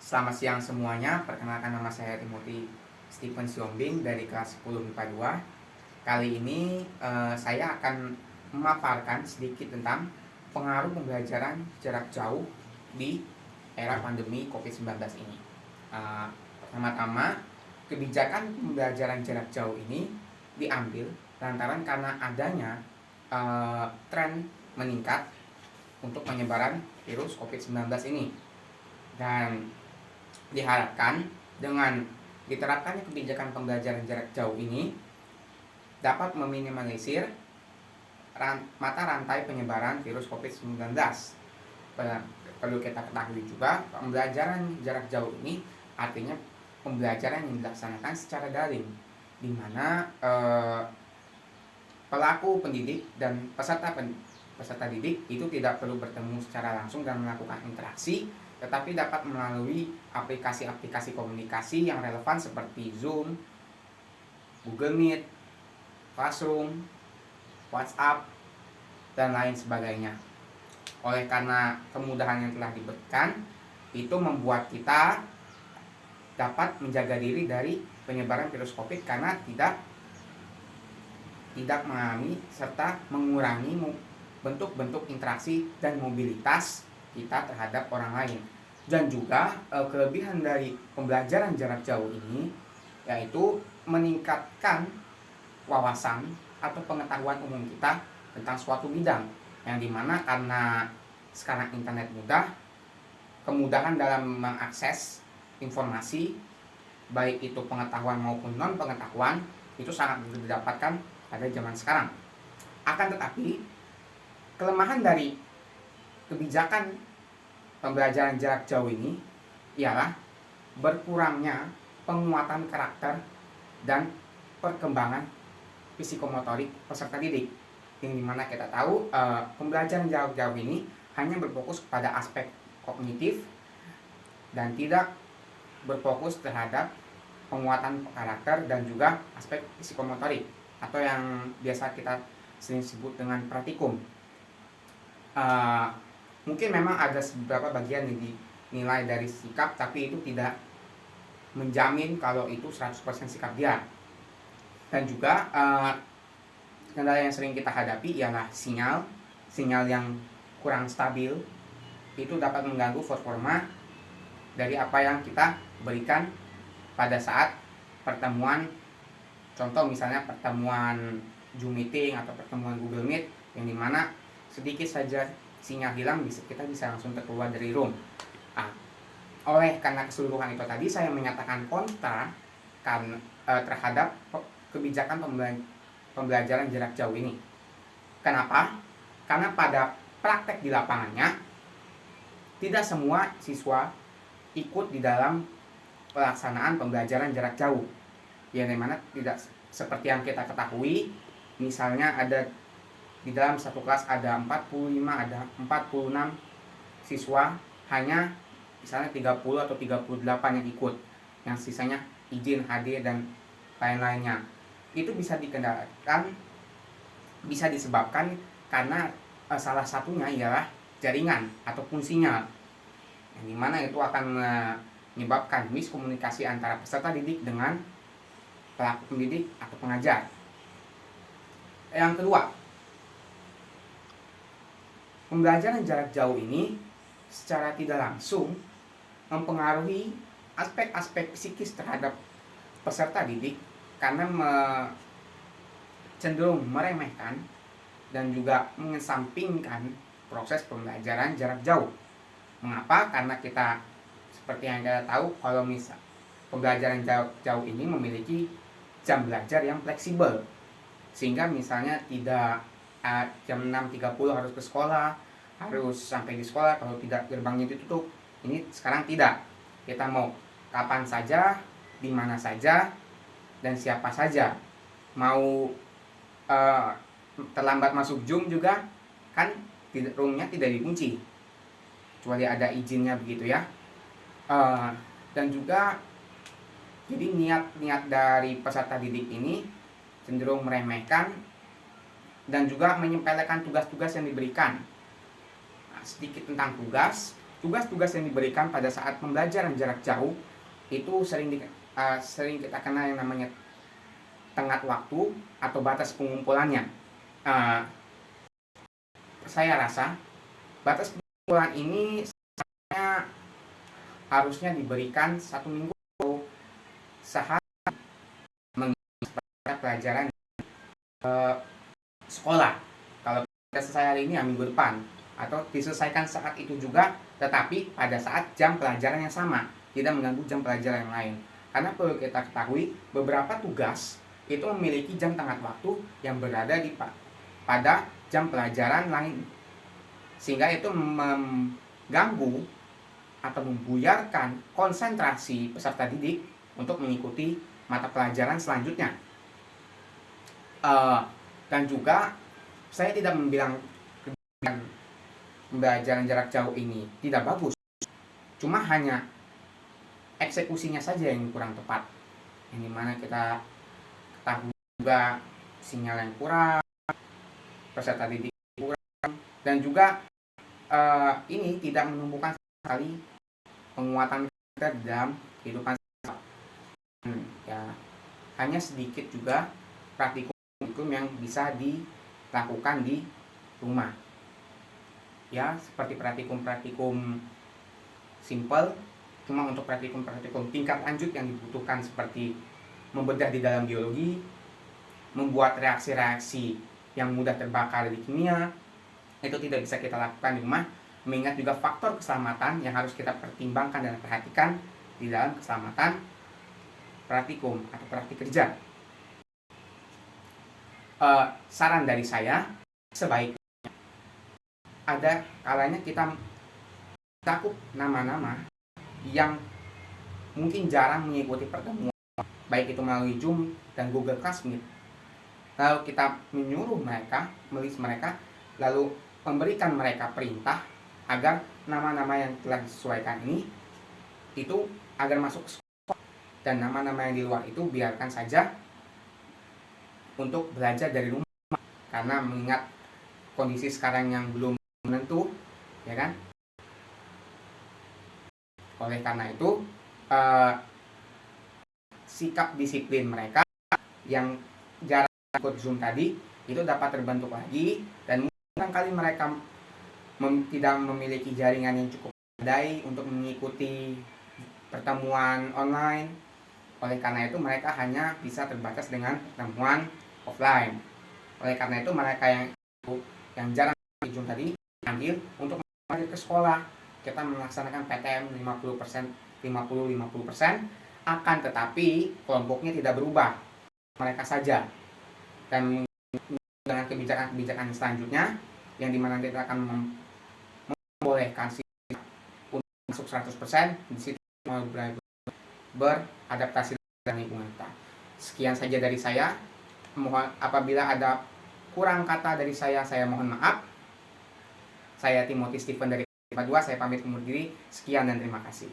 Selamat siang semuanya, perkenalkan nama saya Timothy Stephen Siombing dari kelas 10 MIPA 2. Kali ini saya akan memaparkan sedikit tentang pengaruh pembelajaran jarak jauh di era pandemi COVID-19 ini. Pertama-tama, kebijakan pembelajaran jarak jauh ini diambil lantaran karena adanya tren meningkat untuk penyebaran virus COVID-19 ini. Dan diharapkan dengan diterapkannya kebijakan pembelajaran jarak jauh ini dapat meminimalisir mata rantai penyebaran virus COVID-19. Perlu kita ketahui juga, pembelajaran jarak jauh ini artinya pembelajaran yang dilaksanakan secara daring, di mana pelaku pendidik dan peserta didik itu tidak perlu bertemu secara langsung dan melakukan interaksi, tetapi dapat melalui aplikasi-aplikasi komunikasi yang relevan seperti Zoom, Google Meet, Classroom, WhatsApp, dan lain sebagainya. Oleh karena kemudahan yang telah diberikan, itu membuat kita dapat menjaga diri dari penyebaran virus COVID karena tidak mengalami serta mengurangi bentuk-bentuk interaksi dan mobilitas kita terhadap orang lain. Dan juga kelebihan dari pembelajaran jarak jauh ini yaitu meningkatkan wawasan atau pengetahuan umum kita tentang suatu bidang, yang dimana karena sekarang internet mudah, kemudahan dalam mengakses informasi baik itu pengetahuan maupun non pengetahuan itu sangat mudah didapatkan pada zaman sekarang. Akan tetapi kelemahan dari kebijakan pembelajaran jarak jauh ini ialah berkurangnya penguatan karakter dan perkembangan psikomotorik peserta didik, yang dimana kita tahu pembelajaran jarak jauh ini hanya berfokus pada aspek kognitif dan tidak berfokus terhadap penguatan karakter dan juga aspek psikomotorik atau yang biasa kita sering sebut dengan praktikum. Mungkin memang ada beberapa bagian yang dinilai dari sikap, tapi itu tidak menjamin kalau itu 100% sikap dia. Dan juga kendala yang sering kita hadapi ialah sinyal yang kurang stabil. Itu dapat mengganggu performa dari apa yang kita berikan pada saat pertemuan. Contoh misalnya pertemuan Zoom meeting atau pertemuan Google Meet, yang dimana sedikit saja sinyal hilang kita bisa langsung keluar dari room. Oleh karena keseluruhan itu tadi, saya menyatakan kontra terhadap kebijakan pembelajaran jarak jauh ini. Kenapa? Karena pada praktek di lapangannya tidak semua siswa ikut di dalam pelaksanaan pembelajaran jarak jauh, yang dimana tidak seperti yang kita ketahui. Misalnya ada di dalam satu kelas ada 45, ada 46 siswa, hanya misalnya 30 atau 38 yang ikut, yang sisanya izin hadir dan lain-lainnya. Itu bisa disebabkan karena salah satunya ialah jaringan ataupun sinyal, yang dimana itu akan menyebabkan miskomunikasi antara peserta didik dengan pelaku pendidik atau pengajar. Yang kedua, pembelajaran jarak jauh ini secara tidak langsung mempengaruhi aspek-aspek psikis terhadap peserta didik karena cenderung meremehkan dan juga mengesampingkan proses pembelajaran jarak jauh. Mengapa? Karena kita seperti yang kita tahu, kalau misal pembelajaran jarak jauh ini memiliki jam belajar yang fleksibel, sehingga misalnya tidak jam 6.30 harus ke sekolah, harus sampai di sekolah, kalau tidak gerbangnya ditutup. Ini sekarang tidak, kita mau kapan saja, di mana saja, dan siapa saja. Mau terlambat masuk Zoom juga kan roomnya tidak dikunci, kecuali ada izinnya, begitu ya. Dan juga jadi niat dari peserta didik ini cenderung meremehkan dan juga menyepelekan tugas-tugas yang diberikan. Sedikit tentang tugas. tugas-tugas yang diberikan pada saat pembelajaran jarak jauh itu sering kita kenal yang namanya tenggat waktu atau batas pengumpulannya. Uh, saya rasa batas pengumpulan ini harusnya diberikan 1 minggu atau sehari mengikuti pelajaran sekolah. Kalau kita selesai hari ini ya minggu depan, atau diselesaikan saat itu juga, tetapi pada saat jam pelajaran yang sama, tidak mengganggu jam pelajaran yang lain. Karena perlu kita ketahui, beberapa tugas itu memiliki jam tenggat waktu yang berada pada jam pelajaran lain, sehingga itu mengganggu atau membuyarkan konsentrasi peserta didik untuk mengikuti mata pelajaran selanjutnya. Dan juga saya tidak membilang pembelajaran jarak jauh ini tidak bagus, cuma hanya eksekusinya saja yang kurang tepat, yang dimana kita ketahui juga sinyal yang kurang, peserta didik kurang, dan juga ini tidak menumbuhkan sekali penguatan kita dalam kehidupan ya. Hanya sedikit juga praktikum yang bisa dilakukan di rumah ya, seperti praktikum simple. Cuma untuk praktikum tingkat lanjut yang dibutuhkan seperti membedah di dalam biologi, membuat reaksi-reaksi yang mudah terbakar di kimia, itu tidak bisa kita lakukan di rumah, mengingat juga faktor keselamatan yang harus kita pertimbangkan dan perhatikan di dalam keselamatan praktikum atau praktik kerja. Saran dari saya, sebaiknya ada kalanya kita cakup nama-nama yang mungkin jarang mengikuti pertemuan, baik itu melalui Zoom dan Google Classroom. Lalu kita menyuruh mereka, melis mereka, lalu memberikan mereka perintah agar nama-nama yang telah disesuaikan ini itu agar masuk ke sekolah, dan nama-nama yang di luar itu biarkan saja untuk belajar dari rumah, karena mengingat kondisi sekarang yang belum menentu, ya kan? Oleh karena itu sikap disiplin mereka yang jarang ikut Zoom tadi itu dapat terbentuk lagi, dan mungkin kali mereka tidak memiliki jaringan yang cukup memadai untuk mengikuti pertemuan online. Oleh karena itu mereka hanya bisa terbatas dengan pertemuan offline. Oleh karena itu mereka yang jarang ikut Zoom tadi dipanggil untuk kembali ke sekolah. Kita melaksanakan PTM 50%, 50-50%, akan tetapi kelompoknya tidak berubah, mereka saja. Dan dengan kebijakan-kebijakan selanjutnya, yang dimana kita akan membolehkan siswa untuk masuk 100%, di situ beradaptasi dengan lingkungan kita. Sekian saja dari saya. Mohon apabila ada kurang kata dari saya mohon maaf. Saya Timothy Stephen dari 2, saya pamit undur diri. Sekian dan terima kasih.